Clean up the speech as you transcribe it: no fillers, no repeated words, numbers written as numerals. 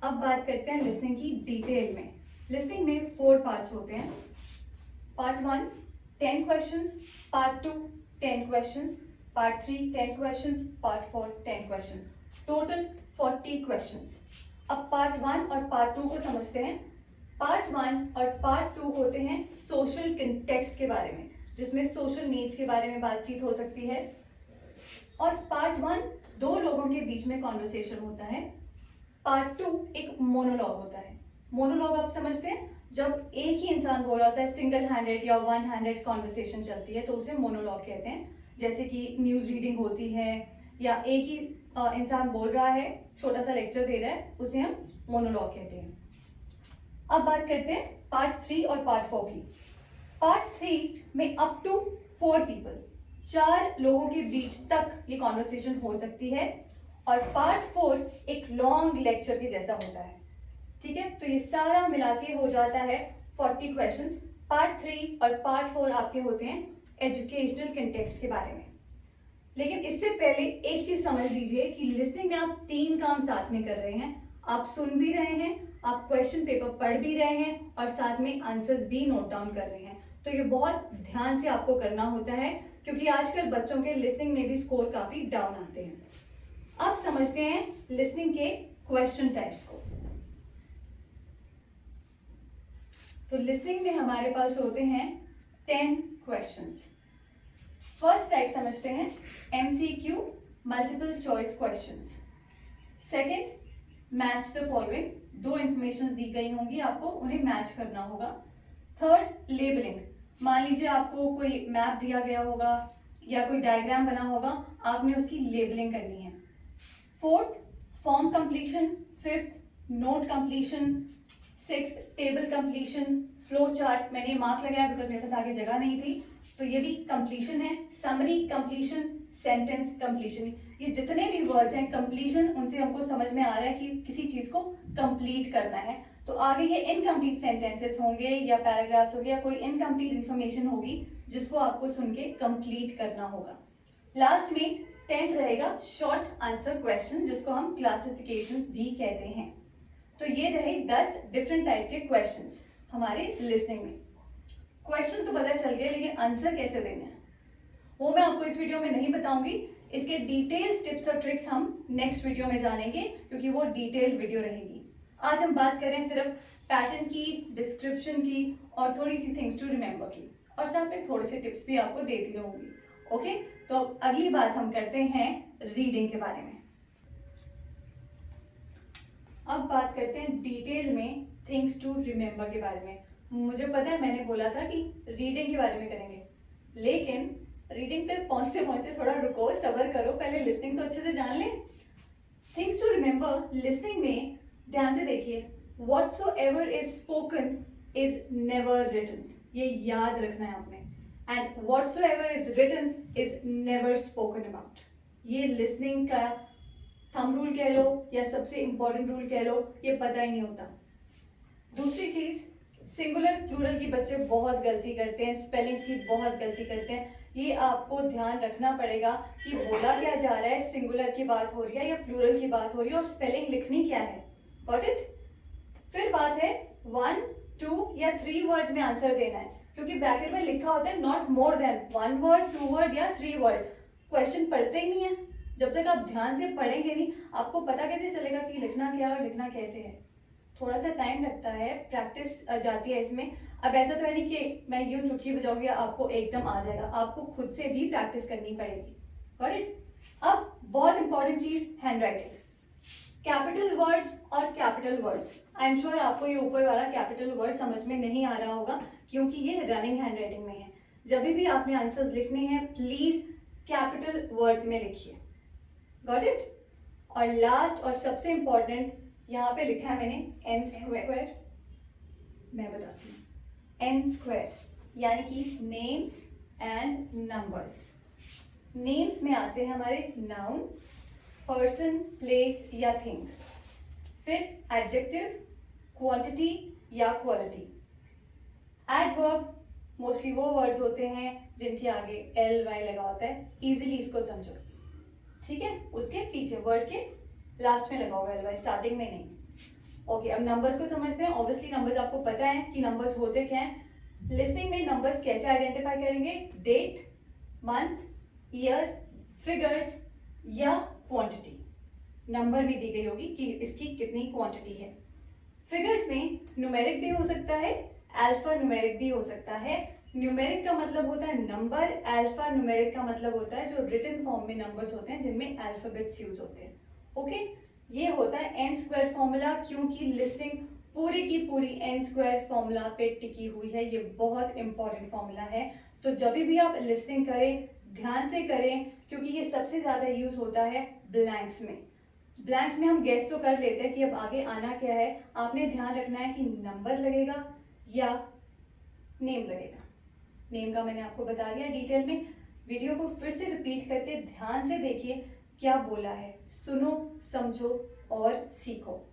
अब बात करते हैं लिसनिंग की डिटेल में। लिसनिंग में 4 पार्ट्स होते हैं। Part 1 10 questions, part 2 10 questions, part 3 10 questions, part 4 10 questions, total 40 questions. अब पार्ट 1 और पार्ट 2 को समझते हैं। पार्ट 1 और पार्ट 2 होते हैं सोशल कंटेक्स्ट के बारे में, जिसमें सोशल नीड्स के बारे में बातचीत हो सकती है। और पार्ट 1 दो लोगों के बीच में कॉन्वर्सेशन होता है। पार्ट 2 एक मोनोलॉग होता है। मोनोलॉग आप समझते हैं, जब एक ही इंसान बोल रहा होता है, सिंगल हैंडेड या वन हैंडेड कॉन्वर्सेशन चलती है तो उसे मोनोलॉग कहते हैं। जैसे कि न्यूज रीडिंग होती है या एक ही इंसान बोल रहा है, छोटा सा लेक्चर दे रहा है, उसे हम मोनोलॉग कहते हैं। अब बात करते हैं पार्ट 3 और पार्ट 4 की। पार्ट 3 में अप टू 4 पीपल, 4 लोगों के बीच तक ये कॉन्वर्सेशन हो सकती है। और पार्ट 4 एक लॉन्ग लेक्चर के जैसा होता है। ठीक है, तो ये सारा मिला के हो जाता है 40 क्वेश्चंस। पार्ट 3 और पार्ट 4 आपके होते हैं एजुकेशनल कंटेक्स्ट के बारे में। लेकिन इससे पहले एक चीज समझ लीजिए कि लिसनिंग में आप 3 काम साथ में कर रहे हैं। आप सुन भी रहे हैं, आप क्वेश्चन पेपर पढ़ भी रहे हैं और साथ में आंसर्स भी नोट डाउन कर रहे हैं। तो ये बहुत ध्यान से आपको करना होता है, क्योंकि आजकल बच्चों के लिसनिंग में भी स्कोर काफी डाउन आते हैं। अब समझते हैं लिसनिंग के क्वेश्चन टाइप्स को। तो लिसनिंग में हमारे पास होते हैं 10 क्वेश्चंस। फर्स्ट टाइप समझते हैं MCQ, multiple choice questions. Second, match the following, 2 information दी गई होंगी, आपको उन्हें मैच करना होगा। थर्ड, लेबलिंग, मान लीजिए आपको कोई मैप दिया गया होगा या कोई डायग्राम बना होगा, आपने उसकी लेबलिंग करनी है। Fourth, form completion. Fifth, note completion. Sixth, table completion. Flow chart, मैंने मार्क लगाया बिकॉज मेरे पास आगे जगह नहीं थी, तो ये भी कंप्लीशन है। समरी कंप्लीशन, सेंटेंस कंप्लीशन, ये जितने भी वर्ड्स हैं कंप्लीशन, उनसे हमको समझ में आ रहा है कि किसी चीज को कंप्लीट करना है। तो आगे ये इनकम्प्लीट सेंटेंसेस होंगे या पैराग्राफ्स होंगे या कोई इनकम्प्लीट इंफॉर्मेशन होगी जिसको आपको सुन के कंप्लीट करना होगा। लास्ट में 10th रहेगा शॉर्ट आंसर क्वेश्चन, जिसको हम क्लासिफिकेशंस भी कहते हैं। तो ये रहे 10 डिफरेंट टाइप के क्वेश्चंस हमारे लिसनिंग में। क्वेश्चन तो पता चल गए, लेकिन आंसर कैसे देने हैं वो मैं आपको इस वीडियो में नहीं बताऊंगी। इसके डिटेल्स, टिप्स और ट्रिक्स हम नेक्स्ट वीडियो में जानेंगे, क्योंकि वो डिटेल्ड वीडियो रहेगी। आज हम बात करें सिर्फ पैटर्न की, डिस्क्रिप्शन की और थोड़ी सी थिंग्स टू रिमेंबर की, और साथ में थोड़े से टिप्स भी आपको देती रहूंगी। ओके, तो अगली बात हम करते हैं रीडिंग के बारे में। अब बात करते हैं डिटेल में थिंग्स टू रिमेंबर के बारे में। मुझे पता है मैंने बोला था कि रीडिंग के बारे में करेंगे, लेकिन रीडिंग तक पहुंचते पहुंचते थोड़ा रुको, सब्र करो, पहले लिसनिंग तो अच्छे से जान लें। थिंग्स टू रिमेंबर लिसनिंग में ध्यान से देखिए, whatsoever is spoken is never written, ये याद रखना है आपने। And whatsoever is written is never spoken about, ये लिसनिंग का थंब रूल कह लो या सबसे इंपॉर्टेंट रूल कह लो, ये पता ही नहीं होता। दूसरी चीज, सिंगुलर प्लूरल की बच्चे बहुत गलती करते हैं, स्पेलिंग्स की बहुत गलती करते हैं। ये आपको ध्यान रखना पड़ेगा कि बोला क्या जा रहा है, सिंगुलर की बात हो रही है या प्लूरल की बात हो रही है, और स्पेलिंग लिखनी क्या है। Got it? फिर बात है 1, 2 या 3 वर्ड्स में आंसर देना है, क्योंकि ब्रैकेट में लिखा होता है not more than 1 word, 2 word या 3 वर्ड। क्वेश्चन पढ़ते ही नहीं है, जब तक आप ध्यान से पढ़ेंगे नहीं, आपको पता कैसे चलेगा कि लिखना क्या है और लिखना कैसे है। थोड़ा सा टाइम लगता है, प्रैक्टिस जाती है इसमें। अब ऐसा तो है नहीं कि मैं यूं चुटकी बजाऊंगी आपको एकदम आ जाएगा, आपको खुद से भी प्रैक्टिस करनी पड़ेगी। Got it? अब बहुत इंपॉर्टेंट चीज, हैंड राइटिंग, कैपिटल वर्ड्स और capital words. I am sure आपको ये ऊपर वाला कैपिटल वर्ड समझ में नहीं आ रहा होगा, क्योंकि ये रनिंग हैंड राइटिंग में है। जब भी आपने आंसर्स लिखने हैं, प्लीज कैपिटल वर्ड्स में लिखिए। Got it? और लास्ट और सबसे इंपॉर्टेंट, यहाँ पे लिखा है मैंने n स्क्वायर, मैं बताती हूँ। n स्क्वायर यानी कि नेम्स एंड नंबर्स। नेम्स में आते हैं हमारे नाउन, पर्सन, प्लेस या थिंग। फिर एडजेक्टिव, क्वांटिटी या क्वालिटी। एडवर्ब मोस्टली वो वर्ड्स होते हैं जिनके आगे ly लगा होता है, इजीली इसको समझो। ठीक है, उसके पीछे वर्ड के लास्ट में लगा होगा ly, स्टार्टिंग में नहीं। ओके, अब नंबर्स को समझते हैं। ऑब्वियसली नंबर्स आपको पता है कि नंबर्स होते क्या हैं। लिस्निंग में नंबर्स कैसे आइडेंटिफाई करेंगे? डेट, मंथ, ईयर, फिगर्स या क्वांटिटी। नंबर भी दी गई होगी कि इसकी कितनी क्वांटिटी है। फिगर्स में न्यूमेरिक भी हो सकता है, अल्फा न्यूमेरिक भी हो सकता है। न्यूमेरिक का मतलब होता है नंबर, अल्फा न्यूमेरिक का मतलब होता है जो रिटन फॉर्म में नंबर्स होते हैं जिनमें अल्फाबेट्स यूज होते हैं। ओके, ये होता है एन स्क्वायर फॉर्मूला, क्योंकि लिस्टिंग पूरी की पूरी एन स्क्वायर फॉर्मूला पे टिकी हुई है। ये बहुत इंपॉर्टेंट फॉर्मूला है, तो जब भी आप लिस्टिंग करें ध्यान से करें, क्योंकि ये सबसे ज्यादा यूज होता है ब्लैंक्स में। ब्लैंक्स में हम गेस तो कर लेते हैं कि अब आगे आना क्या है। आपने ध्यान रखना है कि नंबर लगेगा या नेम लगेगा। नेम का मैंने आपको बता दिया डिटेल में। वीडियो को फिर से रिपीट करके ध्यान से देखिए क्या बोला है, सुनो, समझो और सीखो।